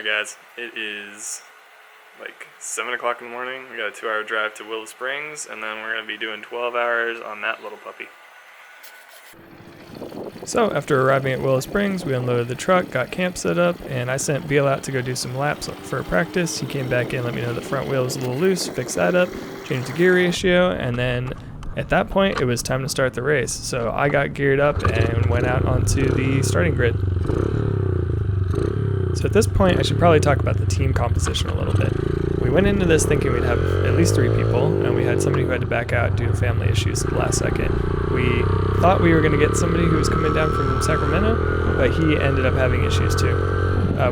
Alright guys, it is like 7 o'clock in the morning. We got a 2-hour drive to Willow Springs, and then we're going to be doing 12 hours on that little puppy. So after arriving at Willow Springs, we unloaded the truck, got camp set up, and I sent Beal out to go do some laps for practice. He came back in, let me know the front wheel was a little loose, fixed that up, changed the gear ratio, and then at that point it was time to start the race. So I got geared up and went out onto the starting grid. So at this point I should probably talk about the team composition a little bit. We went into this thinking we'd have at least 3 people, and we had somebody who had to back out due to family issues at the last second. We thought we were going to get somebody who was coming down from Sacramento, but he ended up having issues too.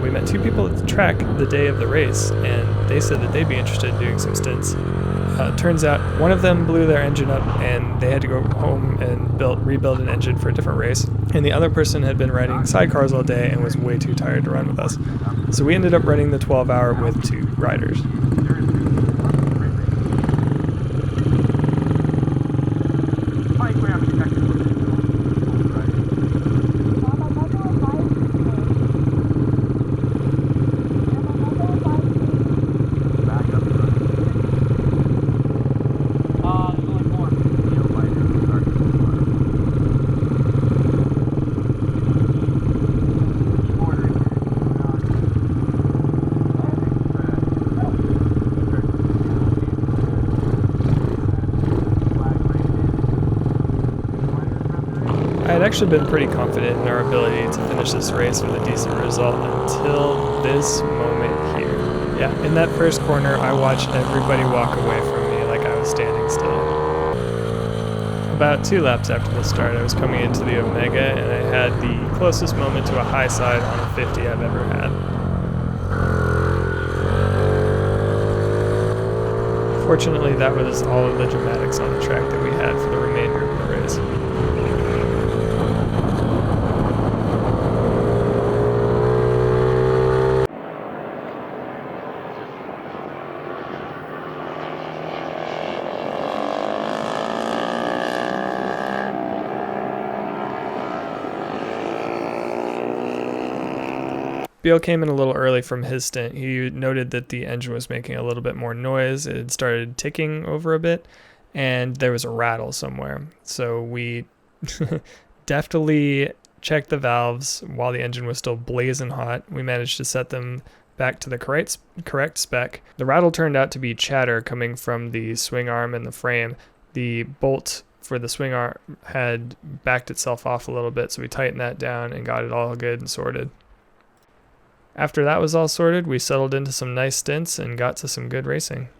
We met 2 people at the track the day of the race, and they said that they'd be interested in doing some stints. Turns out one of them blew their engine up and they had to go home and rebuild an engine for a different race, and the other person had been riding sidecars all day and was way too tired to run with us. So we ended up running the 12-hour with 2 riders. I had actually been pretty confident in our ability to finish this race with a decent result until this moment here. Yeah, in that first corner I watched everybody walk away from me like I was standing still. About 2 laps after the start I was coming into the Omega, and I had the closest moment to a high side on a 50 I've ever had. Fortunately, that was all of the dramatics on the track that we had for the remainder of the race. Beal came in a little early from his stint. He noted that the engine was making a little bit more noise. It had started ticking over a bit, and there was a rattle somewhere. So we deftly checked the valves while the engine was still blazing hot. We managed to set them back to the correct spec. The rattle turned out to be chatter coming from the swing arm and the frame. The bolt for the swing arm had backed itself off a little bit, so we tightened that down and got it all good and sorted. After that was all sorted, we settled into some nice stints and got to some good racing.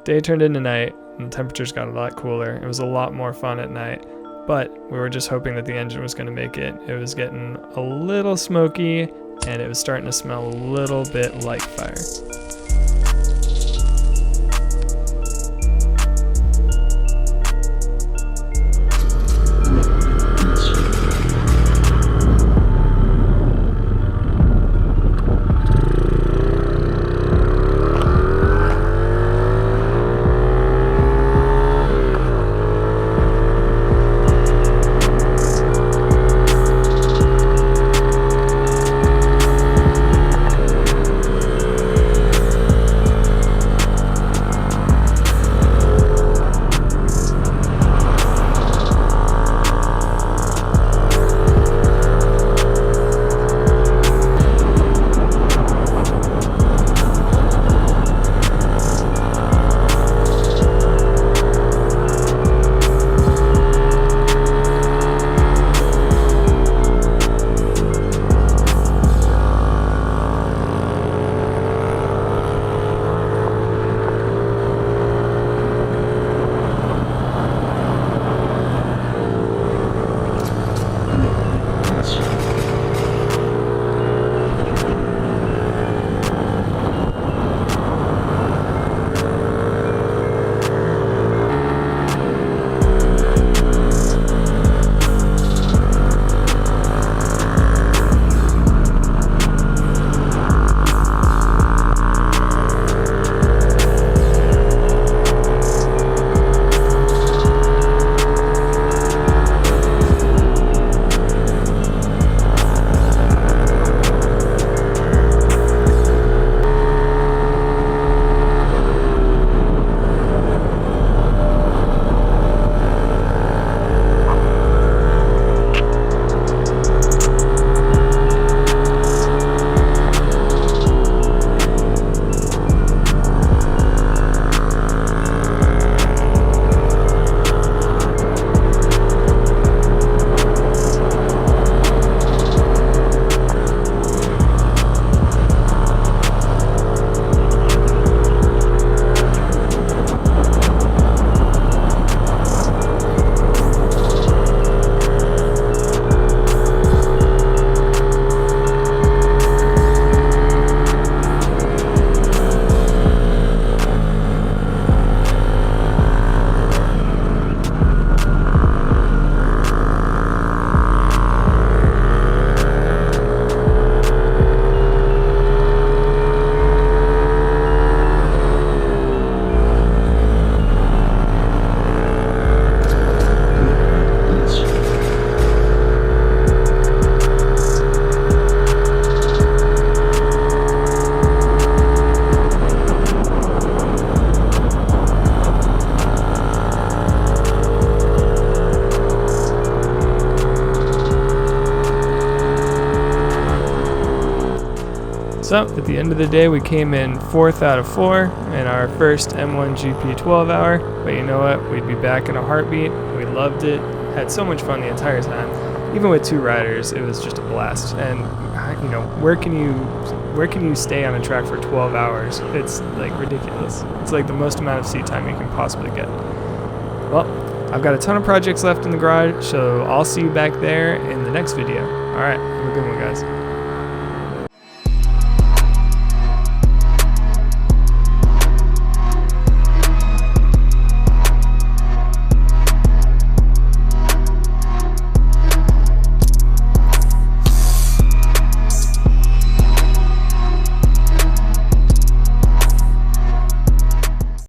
day turned into night, and the temperatures got a lot cooler. It was a lot more fun at night, but we were just hoping that the engine was going to make it. It was getting a little smoky, and it was starting to smell a little bit like fire. So at the end of the day, we came in 4th out of 4 in our first M1GP 12 hour, but you know what, we'd be back in a heartbeat. We loved it, had so much fun the entire time. Even with 2 riders, it was just a blast. And you know, where can you stay on a track for 12 hours? It's like ridiculous. It's like the most amount of seat time you can possibly get. Well, I've got a ton of projects left in the garage, so I'll see you back there in the next video. Alright, have a good one, guys.